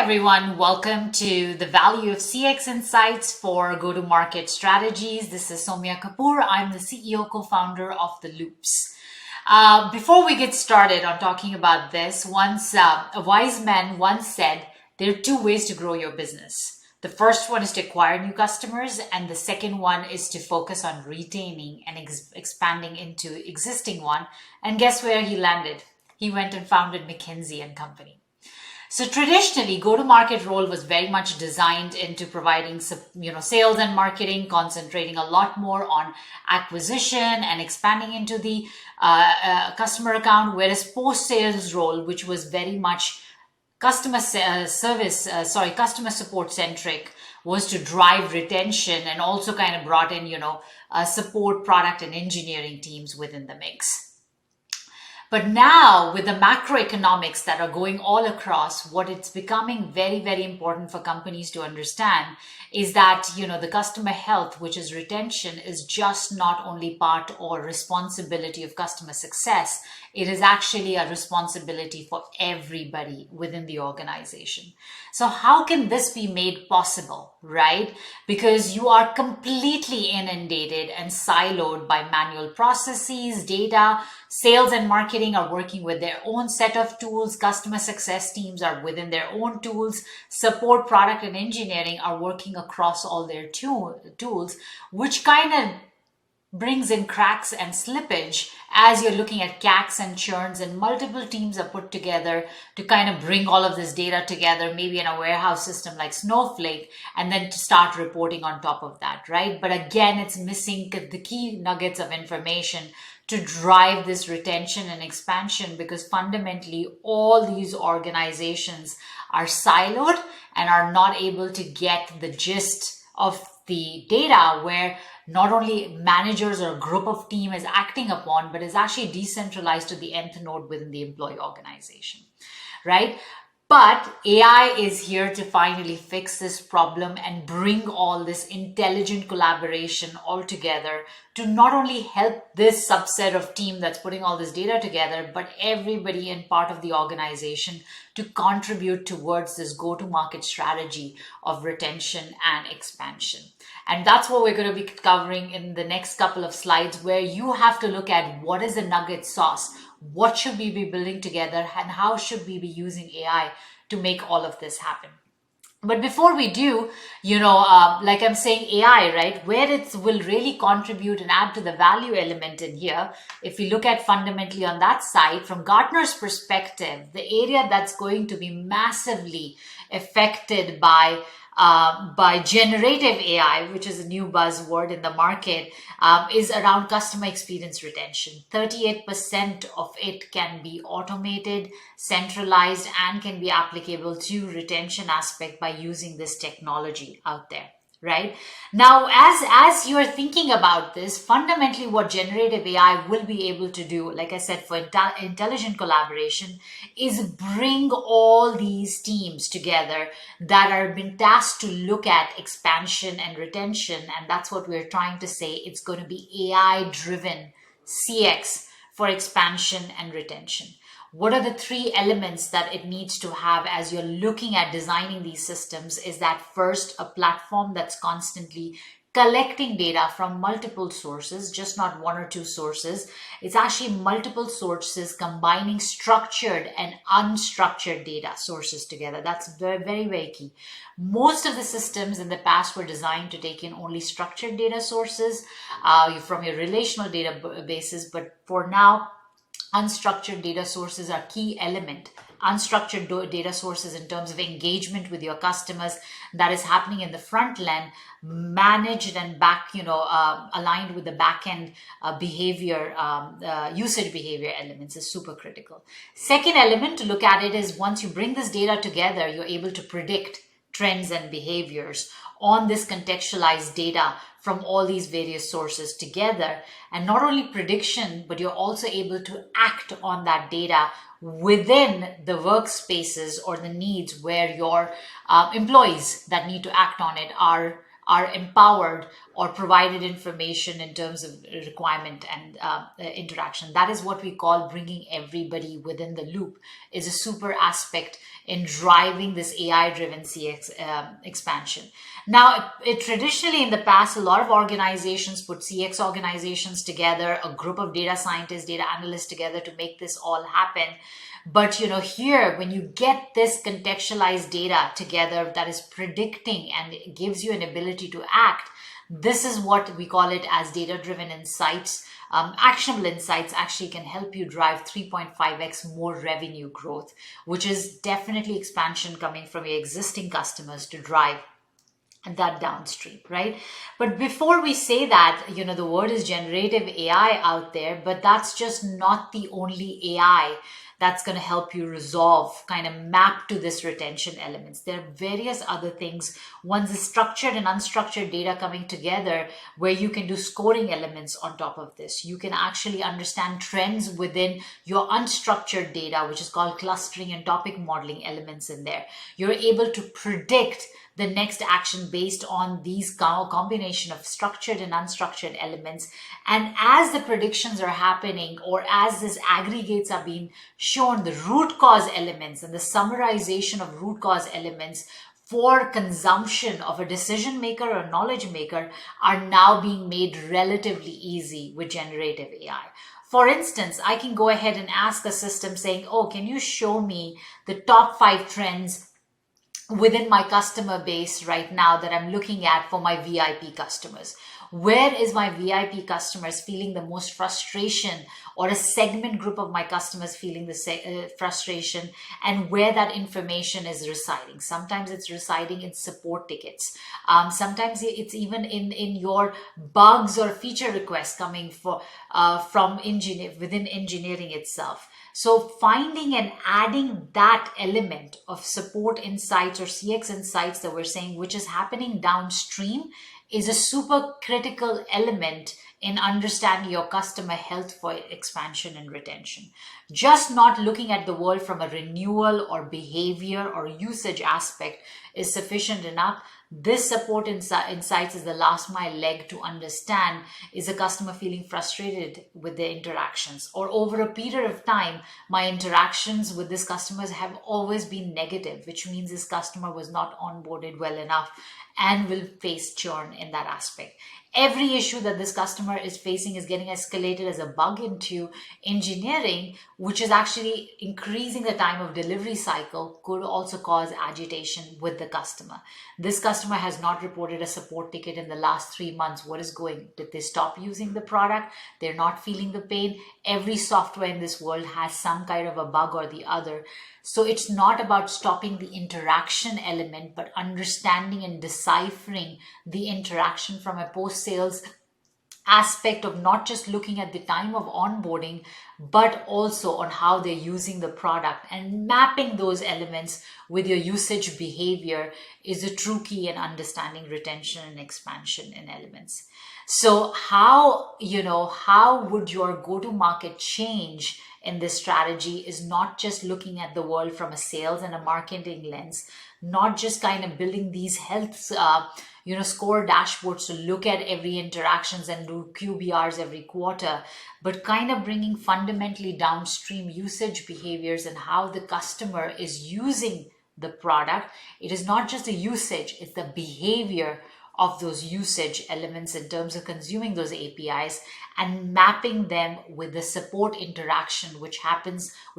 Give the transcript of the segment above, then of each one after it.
everyone, welcome to the Value of CX Insights for Go-to-Market Strategies. This is Somya Kapoor. I'm the CEO co-founder of TheLoops. Before we get started on talking about this, a wise man once said, there are two ways to grow your business. The first one is to acquire new customers, and the second one is to focus on retaining and expanding into existing one. And guess where he landed? He went and founded McKinsey and Company. So traditionally, go-to-market role was very much designed into providing, sales and marketing, concentrating a lot more on acquisition and expanding into the customer account, whereas post-sales role, which was very much customer support centric, was to drive retention and also kind of brought in, support, product, and engineering teams within the mix. But now with the macroeconomics that are going all across, what it's becoming very, very important for companies to understand is that, the customer health, which is retention, is just not only part or responsibility of customer success. It is actually a responsibility for everybody within the organization. So how can this be made possible, right? Because you are completely inundated and siloed by manual processes, data. Sales and marketing are working with their own set of tools. Customer success teams are within their own tools. Support, product, and engineering are working across all their tools, which kind of brings in cracks and slippage as you're looking at CACs and churns, and multiple teams are put together to kind of bring all of this data together, maybe in a warehouse system like Snowflake, and then to start reporting on top of that, right? But again, it's missing the key nuggets of information to drive this retention and expansion, because fundamentally all these organizations are siloed and are not able to get the gist of the data, where not only managers or a group of team is acting upon, but is actually decentralized to the nth node within the employee organization, right? But AI is here to finally fix this problem and bring all this intelligent collaboration all together to not only help this subset of team that's putting all this data together, but everybody in part of the organization to contribute towards this go-to-market strategy of retention and expansion. And that's what we're going to be covering in the next couple of slides, where you have to look at what is the nugget sauce, what should we be building together, and how should we be using AI to make all of this happen. But before we do, like I'm saying, AI, right, where it will really contribute and add to the value element in here, if we look at fundamentally on that side, from Gartner's perspective, the area that's going to be massively affected by generative AI, which is a new buzzword in the market, is around customer experience retention. 38% of it can be automated, centralized, and can be applicable to retention aspect by using this technology out there. Right now, as you're thinking about this, fundamentally what generative AI will be able to do, like I said, for intelligent collaboration, is bring all these teams together that are been tasked to look at expansion and retention. And that's what we're trying to say. It's going to be AI driven CX for expansion and retention. What are the three elements that it needs to have as you're looking at designing these systems? Is that first, a platform that's constantly collecting data from multiple sources, just not one or two sources. It's actually multiple sources combining structured and unstructured data sources together. That's very, very, very key. Most of the systems in the past were designed to take in only structured data sources from your relational databases, but for now, unstructured data sources are key element. Unstructured data sources in terms of engagement with your customers that is happening in the front end, managed and aligned with the back end behavior, usage behavior elements is super critical. Second element to look at it is, once you bring this data together, you're able to predict trends and behaviors on this contextualized data from all these various sources together. And not only prediction, but you're also able to act on that data within the workspaces or the needs where your employees that need to act on it are are empowered or provided information in terms of requirement and interaction. That is what we call bringing everybody within the loop, is a super aspect in driving this AI driven CX expansion. Now, it traditionally in the past, a lot of organizations put CX organizations together, a group of data scientists, data analysts together to make this all happen. But here, when you get this contextualized data together that is predicting and it gives you an ability to act, this is what we call it as data-driven insights. Actionable insights actually can help you drive 3.5x more revenue growth, which is definitely expansion coming from your existing customers to drive that downstream, right? But before we say that, the word is generative AI out there, but that's just not the only AI that's going to help you resolve, kind of map to this retention elements. There are various other things. One's is structured and unstructured data coming together, where you can do scoring elements on top of this. You can actually understand trends within your unstructured data, which is called clustering and topic modeling elements in there. You're able to predict the next action based on these combination of structured and unstructured elements. And as the predictions are happening, or as this aggregates are being shown, the root cause elements and the summarization of root cause elements for consumption of a decision maker or knowledge maker are now being made relatively easy with generative AI. For instance, I can go ahead and ask a system saying, oh, can you show me the top 5 trends within my customer base right now that I'm looking at for my VIP customers? Where is my VIP customers feeling the most frustration, or a segment group of my customers feeling the frustration, and where that information is residing? Sometimes it's residing in support tickets. Sometimes it's even in your bugs or feature requests coming from within engineering itself. So finding and adding that element of support insights or CX insights that we're saying, which is happening downstream, is a super critical element in understanding your customer health for expansion and retention. Just not looking at the world from a renewal or behavior or usage aspect is sufficient enough. This support insights is the last mile leg to understand, is a customer feeling frustrated with their interactions, or over a period of time, my interactions with this customers have always been negative, which means this customer was not onboarded well enough and will face churn in that aspect. Every issue that this customer is facing is getting escalated as a bug into engineering, which is actually increasing the time of delivery cycle, could also cause agitation with the customer. This customer has not reported a support ticket in the last 3 months. What is going? Did they stop using the product? They're not feeling the pain. Every software in this world has some kind of a bug or the other. So it's not about stopping the interaction element, but understanding and deciphering the interaction from a post-sales aspect of not just looking at the time of onboarding, but also on how they're using the product, and mapping those elements with your usage behavior is a true key in understanding retention and expansion in elements. So how would your go-to-market change in this strategy is not just looking at the world from a sales and a marketing lens, not just kind of building these health score dashboards to look at every interactions and do QBRs every quarter, but kind of bringing fundamentally downstream usage behaviors and how the customer is using the product. It is not just the usage, it's the behavior of those usage elements in terms of consuming those APIs, and mapping them with the support interaction, which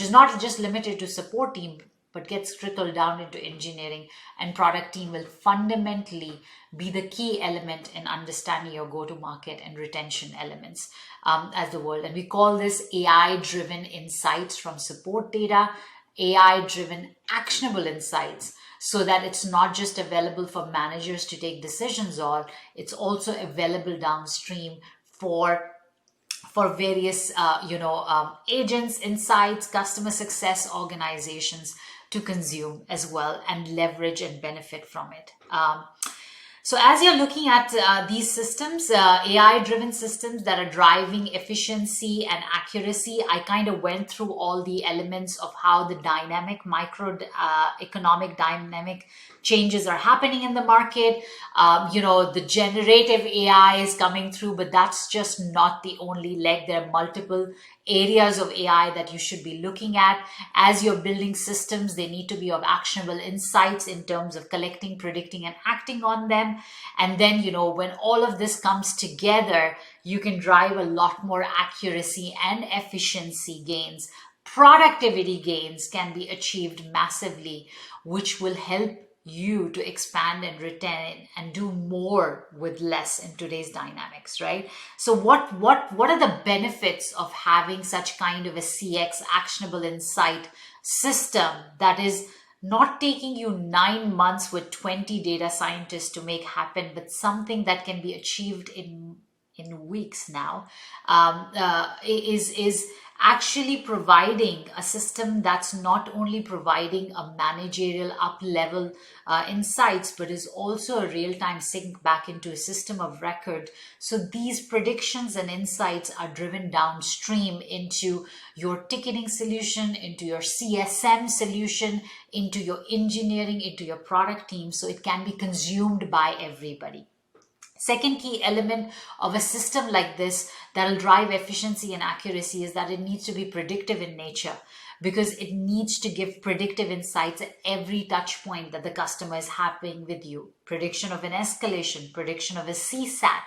is not just limited to support team, but gets trickled down into engineering, and product team will fundamentally be the key element in understanding your go-to-market and retention elements as the world. And we call this AI-driven insights from support data, AI-driven actionable insights, so that it's not just available for managers to take decisions on, it's also available downstream for various agents, insights, customer success organizations to consume as well and leverage and benefit from it. So as you're looking at these systems, AI-driven systems that are driving efficiency and accuracy, I kind of went through all the elements of how the dynamic micro economic dynamic changes are happening in the market. The generative AI is coming through, but that's just not the only leg. There are multiple areas of AI that you should be looking at. As you're building systems, they need to be of actionable insights in terms of collecting, predicting, and acting on them. And then, when all of this comes together, you can drive a lot more accuracy and efficiency gains. Productivity gains can be achieved massively, which will help you to expand and retain and do more with less in today's dynamics, right? So what are the benefits of having such kind of a CX actionable insight system that is not taking you 9 months with 20 data scientists to make happen, but something that can be achieved in weeks now, is actually providing a system that's not only providing a managerial up level insights, but is also a real-time sync back into a system of record. So these predictions and insights are driven downstream into your ticketing solution, into your CSM solution, into your engineering, into your product team, so it can be consumed by everybody. Second key element of a system like this that will drive efficiency and accuracy is that it needs to be predictive in nature, because it needs to give predictive insights at every touch point that the customer is having with you. Prediction of an escalation, prediction of a CSAT,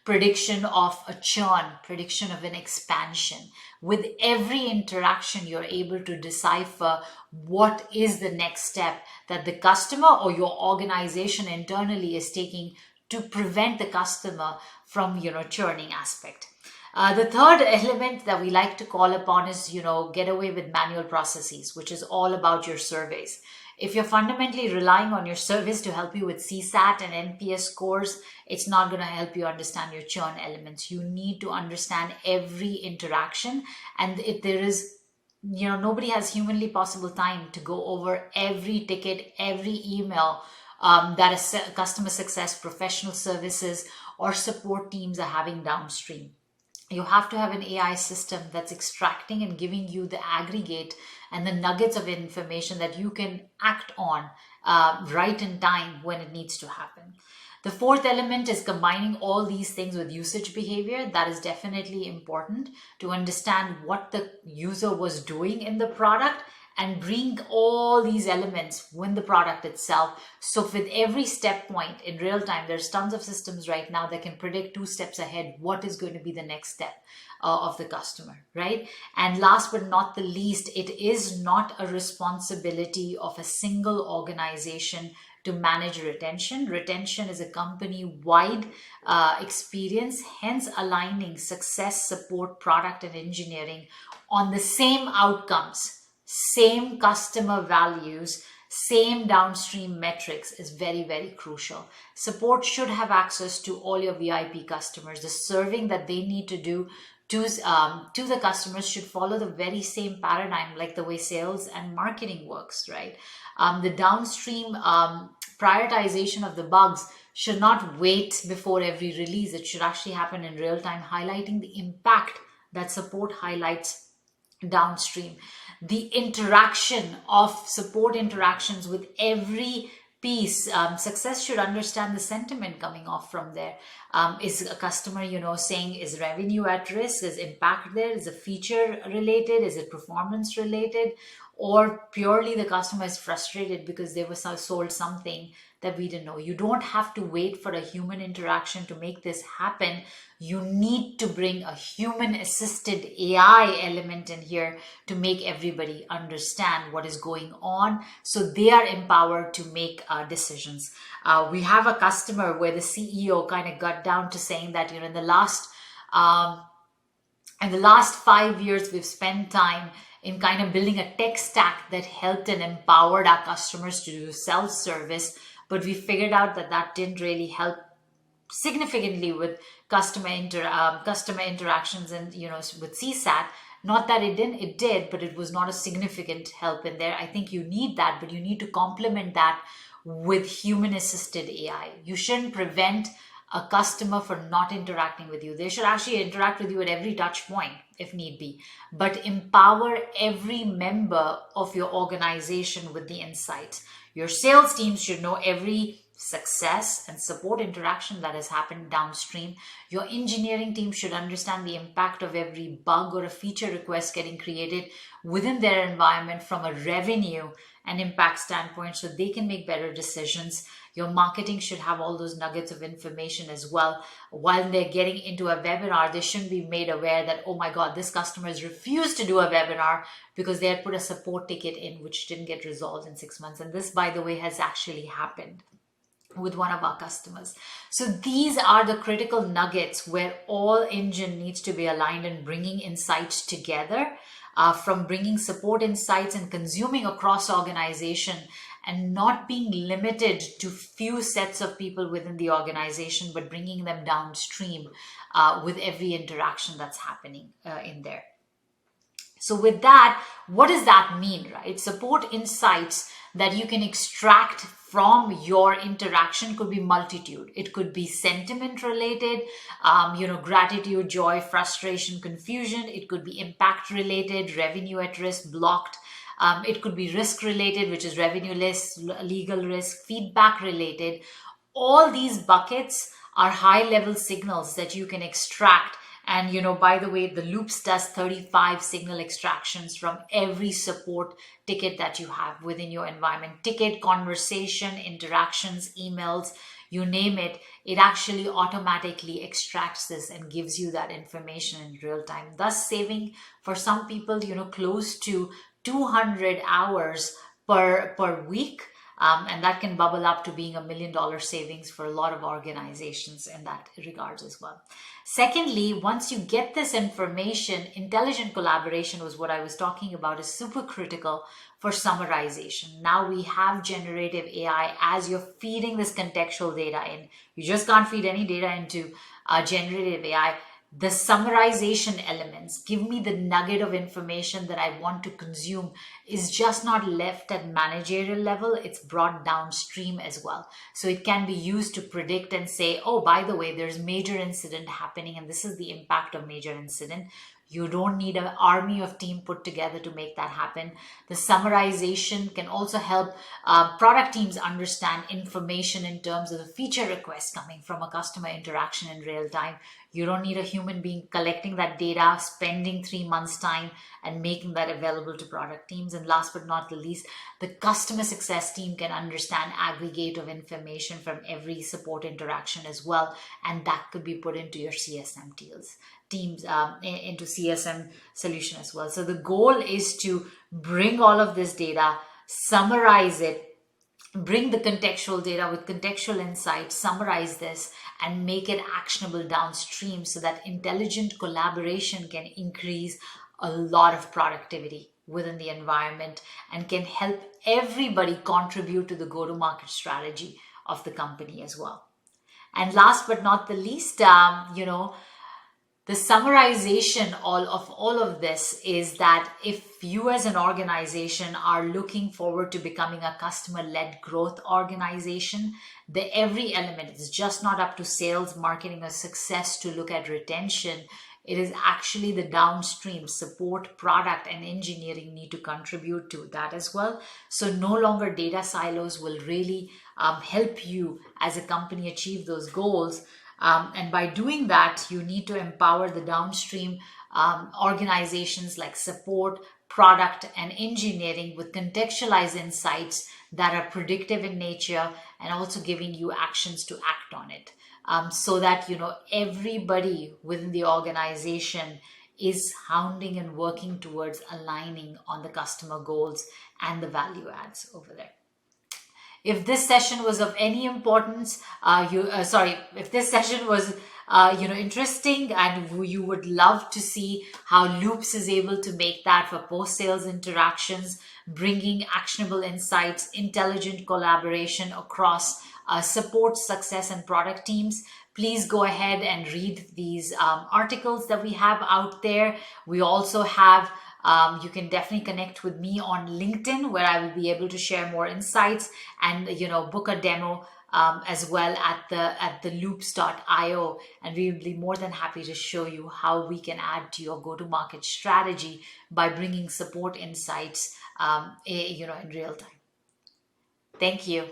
prediction of a churn, prediction of an expansion. With every interaction, you're able to decipher what is the next step that the customer or your organization internally is taking to prevent the customer from, churning aspect. The third element that we like to call upon is, get away with manual processes, which is all about your surveys. If you're fundamentally relying on your surveys to help you with CSAT and NPS scores, it's not going to help you understand your churn elements. You need to understand every interaction. And if there is, nobody has humanly possible time to go over every ticket, every email that a customer success, professional services, or support teams are having downstream. You have to have an AI system that's extracting and giving you the aggregate and the nuggets of information that you can act on right in time when it needs to happen. The fourth element is combining all these things with usage behavior. That is definitely important to understand what the user was doing in the product and bring all these elements within the product itself. So with every step point in real time, there's tons of systems right now that can predict 2 steps ahead what is going to be the next step of the customer, right? And last but not the least, it is not a responsibility of a single organization to manage retention. Retention is a company-wide experience, hence aligning success, support, product, and engineering on the same outcomes, same customer values, same downstream metrics is very, very crucial. Support should have access to all your VIP customers. The serving that they need to do to the customers should follow the very same paradigm like the way sales and marketing works, right? The downstream prioritization of the bugs should not wait before every release. It should actually happen in real time, highlighting the impact that support highlights downstream. The interaction of support interactions with every piece, success should understand the sentiment coming off from there. Is a customer, saying, is revenue at risk? Is impact there? Is a feature related? Is it performance related? Or purely the customer is frustrated because they were sold something that we didn't know. You don't have to wait for a human interaction to make this happen. You need to bring a human assisted AI element in here to make everybody understand what is going on, so they are empowered to make decisions. We have a customer where the CEO kind of got down to saying that, in the last 5 years, we've spent time in kind of building a tech stack that helped and empowered our customers to do self-service, but we figured out that that didn't really help significantly with customer interactions and with CSAT. Not that it didn't, it did, but it was not a significant help in there. I think you need that, but you need to complement that with human assisted AI. You shouldn't prevent a customer from not interacting with you. They should actually interact with you at every touch point if need be, but empower every member of your organization with the insights. Your sales teams should know every success and support interaction that has happened downstream. Your engineering team should understand the impact of every bug or a feature request getting created within their environment from a revenue and impact standpoint, so they can make better decisions. Your marketing should have all those nuggets of information as well. While they're getting into a webinar, they shouldn't be made aware that, oh my God, this customer has refused to do a webinar because they had put a support ticket in which didn't get resolved in 6 months. And this, by the way, has actually happened with one of our customers. So these are the critical nuggets where all engine needs to be aligned and bringing insights together, from bringing support insights and consuming across organization, and not being limited to few sets of people within the organization, but bringing them downstream with every interaction that's happening in there. So with that, what does that mean, right? Support insights that you can extract from your interaction could be multitude. It could be sentiment related, gratitude, joy, frustration, confusion. It could be impact related, revenue at risk, blocked. It could be risk related, which is revenue risk, legal risk, feedback related. All these buckets are high level signals that you can extract. And, by the way, TheLoops does 35 signal extractions from every support ticket that you have within your environment. Ticket, conversation, interactions, emails, you name it, it actually automatically extracts this and gives you that information in real time, thus saving for some people, close to 200 hours per week. And that can bubble up to being $1 million savings for a lot of organizations in that regards as well. Secondly, once you get this information, intelligent collaboration was what I was talking about, is super critical for summarization. Now we have generative AI as you're feeding this contextual data in. You just can't feed any data into generative AI. The summarization elements, give me the nugget of information that I want to consume, is just not left at managerial level, it's brought downstream as well. So it can be used to predict and say, oh, by the way, there's major incident happening and this is the impact of major incident. You don't need an army of team put together to make that happen. The summarization can also help product teams understand information in terms of the feature requests coming from a customer interaction in real time. You don't need a human being collecting that data, spending 3 months' time and making that available to product teams. And last but not the least, the customer success team can understand aggregate of information from every support interaction as well. And that could be put into your CSM teams into CSM solution as well. So the goal is to bring all of this data, summarize it, bring the contextual data with contextual insights, summarize this and make it actionable downstream so that intelligent collaboration can increase a lot of productivity within the environment and can help everybody contribute to the go-to-market strategy of the company as well. And last but not the least, the summarization of all of this is that if you as an organization are looking forward to becoming a customer-led growth organization, every element is just not up to sales, marketing, or success to look at retention. It is actually the downstream support, product, and engineering need to contribute to that as well. So no longer data silos will really help you as a company achieve those goals. And by doing that, you need to empower the downstream organizations like support, product, and engineering with contextualized insights that are predictive in nature and also giving you actions to act on it. So that, everybody within the organization is hounding and working towards aligning on the customer goals and the value adds over there. If this session was of any importance, if this session was, interesting and you would love to see how Loops is able to make that for post-sales interactions, bringing actionable insights, intelligent collaboration across support, success, and product teams, please go ahead and read these articles that we have out there. We also have You can definitely connect with me on LinkedIn, where I will be able to share more insights and book a demo as well at the loops.io, and we will be more than happy to show you how we can add to your go-to-market strategy by bringing support insights in real time. Thank you.